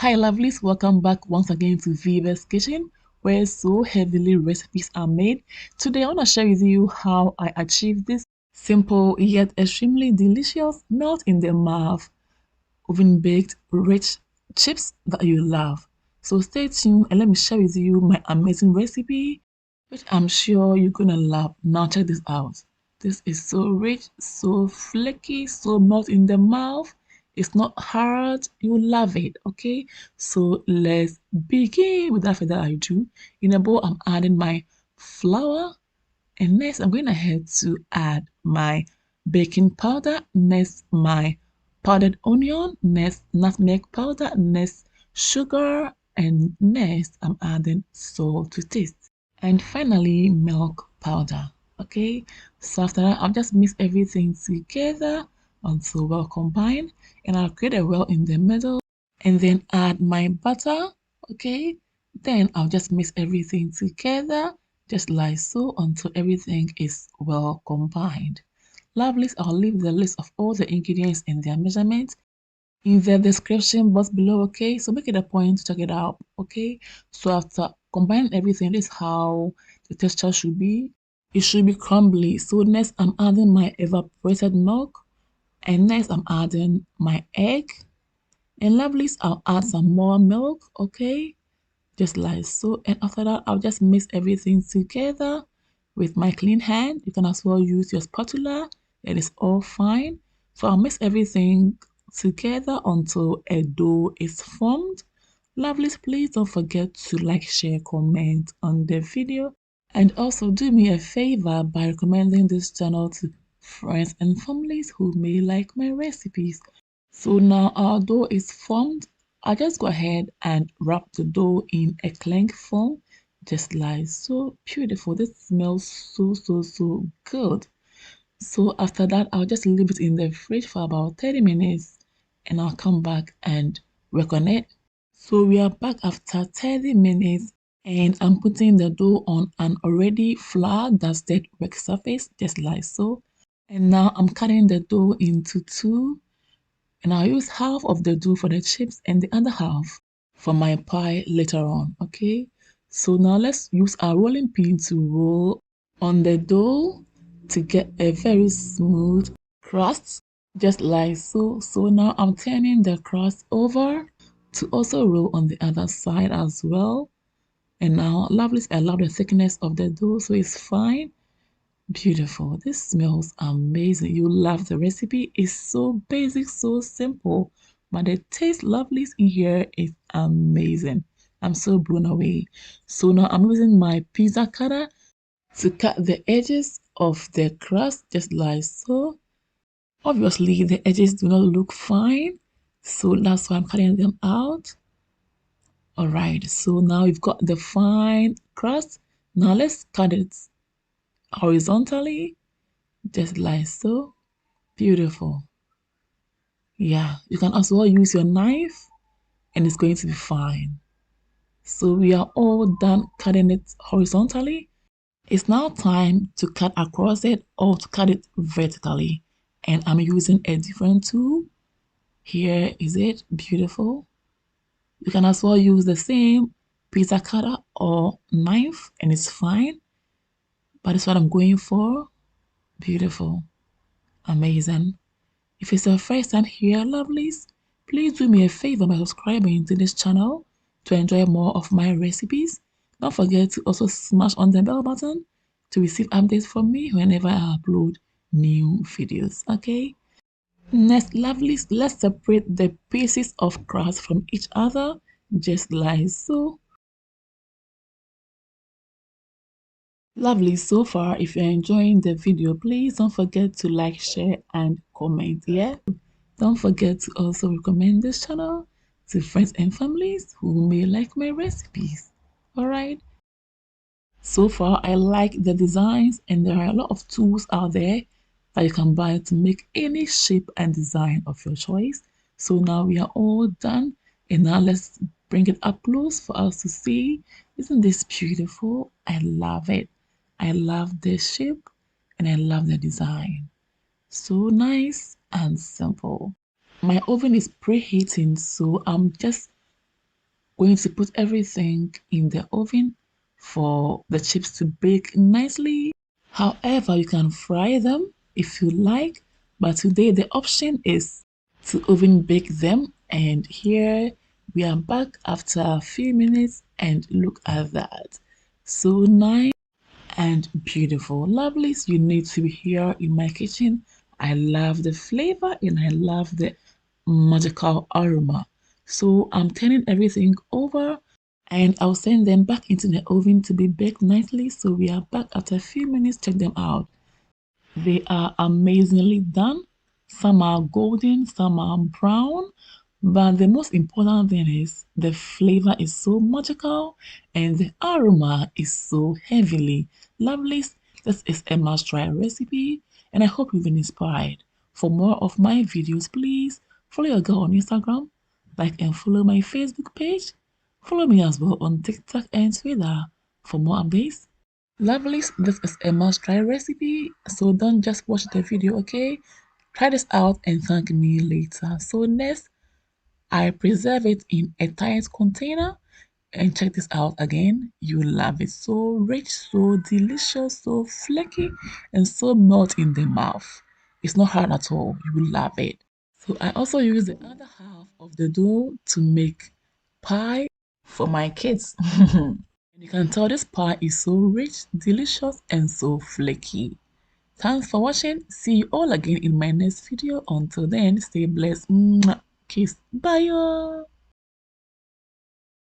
Hi lovelies, welcome back once again to Viva's Kitchen, where so heavily recipes are made. Today I want to share with you how I achieved this simple yet extremely delicious melt in the mouth oven baked rich chips that you love. So stay tuned and let me share with you my amazing recipe, which I'm sure you're gonna love. Now check this out. This is so rich, so flaky, so melt in the mouth. It's not hard. You love it, okay? So let's begin. Without further ado, in a bowl, I'm adding my flour, and next I'm going ahead to add my baking powder, next my powdered onion, next nutmeg powder, next sugar, and next I'm adding salt to taste. And finally, milk powder. Okay, so after that, I'll just mix everything together until well combined, and I'll create a well in the middle, and then add my butter. Okay, then I'll just mix everything together, just like so, until everything is well combined. Lovelies, I'll leave the list of all the ingredients and their measurements in the description box below, okay? So make it a point to check it out, okay? So after combining everything, this is how the texture should be. It should be crumbly. So next I'm adding my evaporated milk, and next I'm adding my egg. And lovelies, I'll add some more milk, okay? Just like so. And after that, I'll just mix everything together with my clean hand. You can as well use your spatula. It is all fine. So I'll mix everything together until a dough is formed. Lovelies, please don't forget to like, share, comment on the video. And also do me a favor by recommending this channel to friends and families who may like my recipes. So now our dough is formed. I'll just go ahead and wrap the dough in a cling film, just like so. Beautiful. This smells so good. So after that, I'll just leave it in the fridge for about 30 minutes and I'll come back and work on it. So we are back after 30 minutes and I'm putting the dough on an already flour dusted work surface, just like so. And now I'm cutting the dough into two, and I'll use half of the dough for the chips and the other half for my pie later on, okay? So now let's use our rolling pin to roll on the dough to get a very smooth crust, just like so. So now I'm turning the crust over to also roll on the other side as well. And now, lovelies, I love the thickness of the dough, so it's fine. Beautiful. This smells amazing. You love the recipe. It's so basic, so simple, but the taste, lovelies, in here is amazing. I'm so blown away. So now I'm using my pizza cutter to cut the edges of the crust, just like so. Obviously, the edges do not look fine, so that's why I'm cutting them out. All right, so now we've got the fine crust. Now let's cut it horizontally, just like so. Beautiful. Yeah, you can as well use your knife and it's going to be fine. So we are all done cutting it horizontally. It's now time to cut across it or to cut it vertically. And I'm using a different tool. Here is it. Beautiful. You can as well use the same pizza cutter or knife and it's fine. But it's what I'm going for. Beautiful. Amazing. If it's your first time here, lovelies, please do me a favor by subscribing to this channel to enjoy more of my recipes. Don't forget to also smash on the bell button to receive updates from me whenever I upload new videos, okay? Next, lovelies, let's separate the pieces of crust from each other, just like so. Lovely so far. If you're enjoying the video, please don't forget to like, share, and comment, yeah? Don't forget to also recommend this channel to friends and families who may like my recipes. Alright? So far, I like the designs and there are a lot of tools out there that you can buy to make any shape and design of your choice. So now we are all done and now let's bring it up close for us to see. Isn't this beautiful? I love it. I love the shape and I love the design. So nice and simple. My oven is preheating, so I'm just Going to put everything in the oven for the chips to bake nicely. However, you can fry them if you like, but today the option is to oven bake them. And here we are back after a few minutes, and look at that. So nice and beautiful. Lovelies, you need to be here in my kitchen. I love the flavor and I love the magical aroma. So I'm turning everything over and I'll send them back into the oven to be baked nicely. So we are back after a few minutes. Check them out. They are amazingly done. Some are golden, some are brown, but the most important thing is the flavor is so magical and the aroma is so heavily lovely. This is a must-try recipe, and I hope you've been inspired. For more of my videos, please follow your girl on Instagram, like and follow my Facebook page. Follow me as well on TikTok and Twitter for more updates. Lovelies, this is a must-try recipe, so don't just watch the video, okay? Try this out and thank me later. So next, I preserve it in a tight container and check this out again. You love it. So rich, so delicious, so flaky, and so melt in the mouth. It's not hard at all. You will love it. So I also use the other half of the dough to make pie for my kids. And you can tell this pie is so rich, delicious, and so flaky. Thanks for watching. See you all again in my next video. Until then, stay blessed. Mwah. Kiss. Bye.